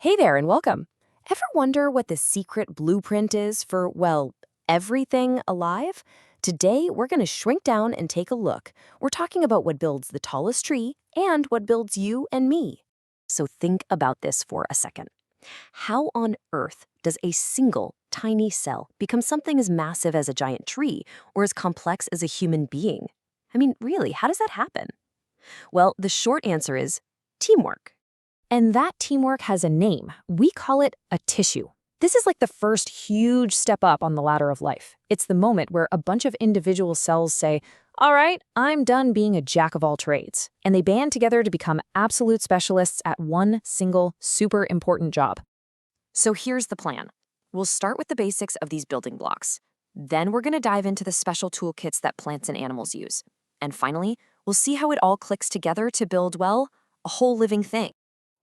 Hey there and welcome. Ever wonder what the secret blueprint is for, well, everything alive? Today, we're going to shrink down and take a look. We're talking about what builds the tallest tree and what builds you and me. So think about this for a second. How on earth does a single tiny cell become something as massive as a giant tree or as complex as a human being? I mean, really, how does that happen? Well, the short answer is teamwork. And that teamwork has a name. We call it a tissue. This is like the first huge step up on the ladder of life. It's the moment where a bunch of individual cells say, all right, I'm done being a jack of all trades. And they band together to become absolute specialists at one single, super important job. So here's the plan. We'll start with the basics of these building blocks. Then we're going to dive into the special toolkits that plants and animals use. And finally, we'll see how it all clicks together to build, well, a whole living thing.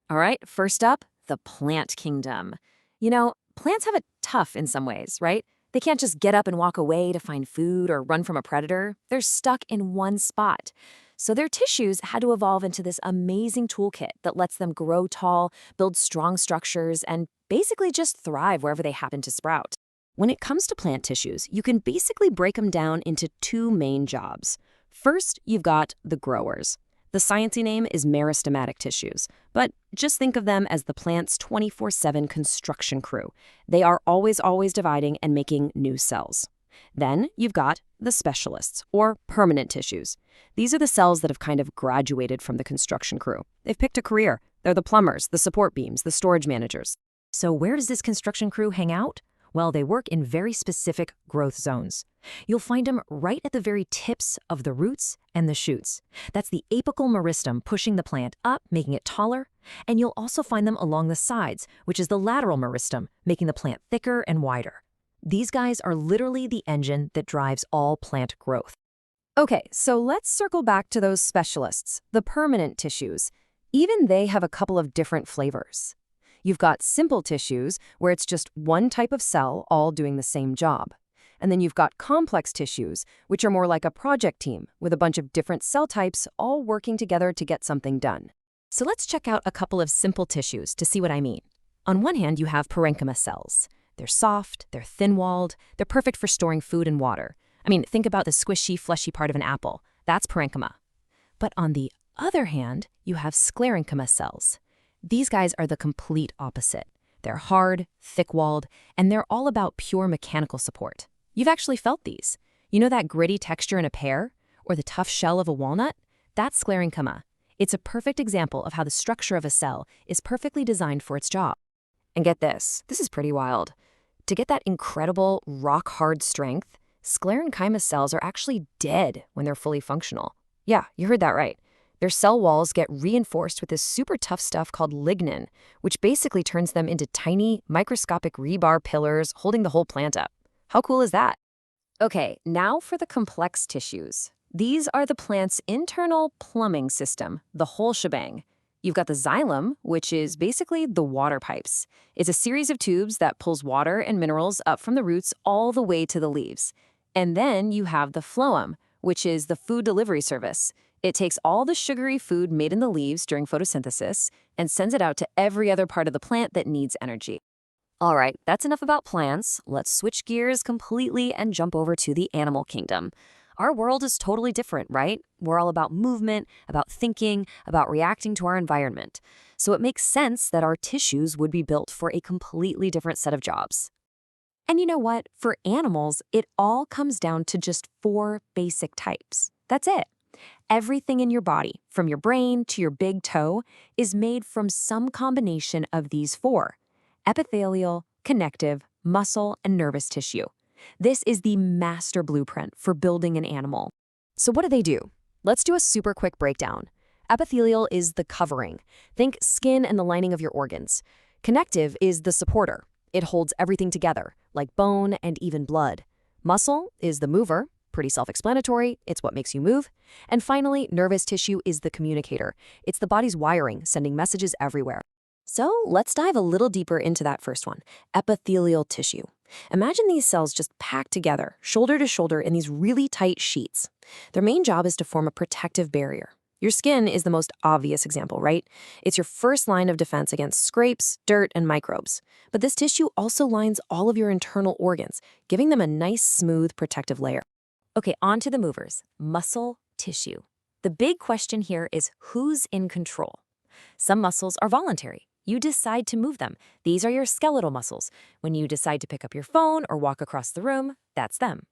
All right, first up, the plant kingdom. You know, plants have it tough in some ways, right? They can't just get up and walk away to find food or run from a predator. They're stuck in one spot. So their tissues had to evolve into this amazing toolkit that lets them grow tall, build strong structures, and basically just thrive wherever they happen to sprout. When it comes to plant tissues, you can basically break them down into two main jobs. First, you've got the growers. The sciencey name is meristematic tissues, but just think of them as the plant's 24/7 construction crew. They are always dividing and making new cells. Then you've got the specialists, or permanent tissues. These are the cells that have kind of graduated from the construction crew. They've picked a career. They're the plumbers, the support beams, the storage managers. So where does this construction crew hang out? Well, they work in very specific growth zones. You'll find them right at the very tips of the roots and the shoots. That's the apical meristem pushing the plant up, making it taller. And you'll also find them along the sides, which is the lateral meristem, making the plant thicker and wider. These guys are literally the engine that drives all plant growth. Okay, so let's circle back to those specialists, the permanent tissues. Even they have a couple of different flavors. You've got simple tissues, where it's just one type of cell all doing the same job. And then you've got complex tissues, which are more like a project team, with a bunch of different cell types all working together to get something done. So let's check out a couple of simple tissues to see what I mean. On one hand, you have parenchyma cells. They're soft, they're thin-walled, they're perfect for storing food and water. I mean, think about the squishy, fleshy part of an apple. That's parenchyma. But on the other hand, you have sclerenchyma cells. These guys are the complete opposite. They're hard, thick-walled, and they're all about pure mechanical support. You've actually felt these. You know that gritty texture in a pear? Or the tough shell of a walnut? That's sclerenchyma. It's a perfect example of how the structure of a cell is perfectly designed for its job. And get this is pretty wild. To get that incredible, rock-hard strength, sclerenchyma cells are actually dead when they're fully functional. Yeah, you heard that right. Their cell walls get reinforced with this super tough stuff called lignin, which basically turns them into tiny, microscopic rebar pillars holding the whole plant up. How cool is that? Okay, now for the complex tissues. These are the plant's internal plumbing system, the whole shebang. You've got the xylem, which is basically the water pipes. It's a series of tubes that pulls water and minerals up from the roots all the way to the leaves. And then you have the phloem, which is the food delivery service. It takes all the sugary food made in the leaves during photosynthesis and sends it out to every other part of the plant that needs energy. All right, that's enough about plants. Let's switch gears completely and jump over to the animal kingdom. Our world is totally different, right? We're all about movement, about thinking, about reacting to our environment. So it makes sense that our tissues would be built for a completely different set of jobs. And you know what? For animals, it all comes down to just 4 basic types. That's it. Everything in your body, from your brain to your big toe, is made from some combination of these 4: epithelial, connective, muscle, and nervous tissue. This is the master blueprint for building an animal. So what do? Let's do a super quick breakdown. Epithelial is the covering. Think skin and the lining of your organs. Connective is the supporter. It holds everything together, like bone and even blood. Muscle is the mover. Pretty self-explanatory, it's what makes you move. And finally, nervous tissue is the communicator. It's the body's wiring, sending messages everywhere. So let's dive a little deeper into that first one, epithelial tissue. Imagine these cells just packed together, shoulder to shoulder in these really tight sheets. Their main job is to form a protective barrier. Your skin is the most obvious example, right? It's your first line of defense against scrapes, dirt, and microbes. But this tissue also lines all of your internal organs, giving them a nice, smooth, protective layer. Okay, on to the movers. Muscle tissue. The big question here is who's in control? Some muscles are voluntary. You decide to move them. These are your skeletal muscles. When you decide to pick up your phone or walk across the room, that's them.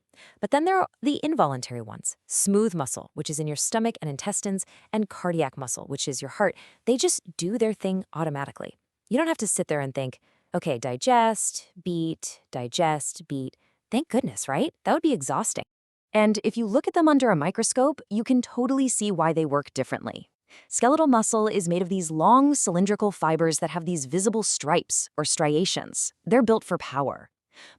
But then there are the involuntary ones. Smooth muscle, which is in your stomach and intestines, and cardiac muscle, which is your heart. They just do their thing automatically. You don't have to sit there and think, okay, digest, beat, digest, beat. Thank goodness, right? That would be exhausting. And if you look at them under a microscope, you can totally see why they work differently. Skeletal muscle is made of these long cylindrical fibers that have these visible stripes or striations. They're built for power.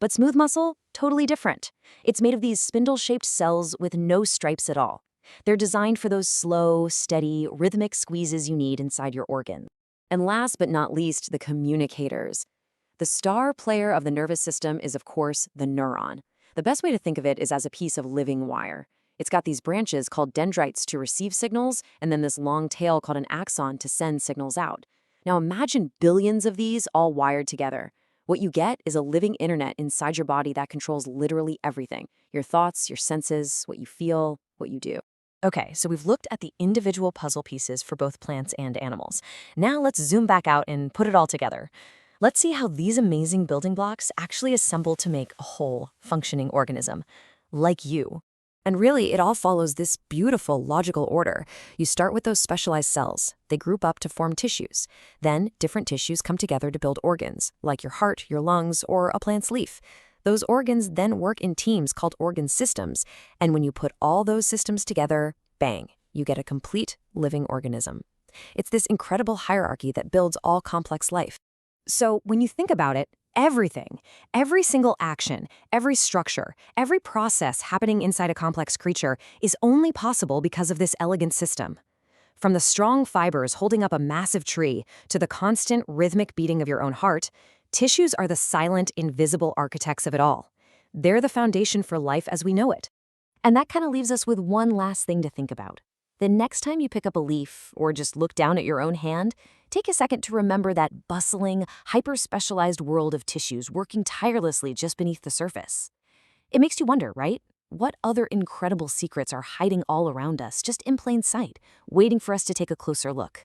But smooth muscle, totally different. It's made of these spindle-shaped cells with no stripes at all. They're designed for those slow, steady, rhythmic squeezes you need inside your organ. And last but not least, the communicators. The star player of the nervous system is, of course, the neuron. The best way to think of it is as a piece of living wire. It's got these branches called dendrites to receive signals, and then this long tail called an axon to send signals out. Now imagine billions of these all wired together. What you get is a living internet inside your body that controls literally everything. Your thoughts, your senses, what you feel, what you do. Okay, so we've looked at the individual puzzle pieces for both plants and animals. Now let's zoom back out and put it all together. Let's see how these amazing building blocks actually assemble to make a whole, functioning organism, like you. And really, it all follows this beautiful logical order. You start with those specialized cells. They group up to form tissues. Then, different tissues come together to build organs, like your heart, your lungs, or a plant's leaf. Those organs then work in teams called organ systems. And when you put all those systems together, bang, you get a complete living organism. It's this incredible hierarchy that builds all complex life. So when you think about it, everything, every single action, every structure, every process happening inside a complex creature is only possible because of this elegant system. From the strong fibers holding up a massive tree to the constant rhythmic beating of your own heart, tissues are the silent, invisible architects of it all. They're the foundation for life as we know it. And that kind of leaves us with one last thing to think about. The next time you pick up a leaf or just look down at your own hand, take a second to remember that bustling, hyper-specialized world of tissues working tirelessly just beneath the surface. It makes you wonder, right? What other incredible secrets are hiding all around us, just in plain sight, waiting for us to take a closer look?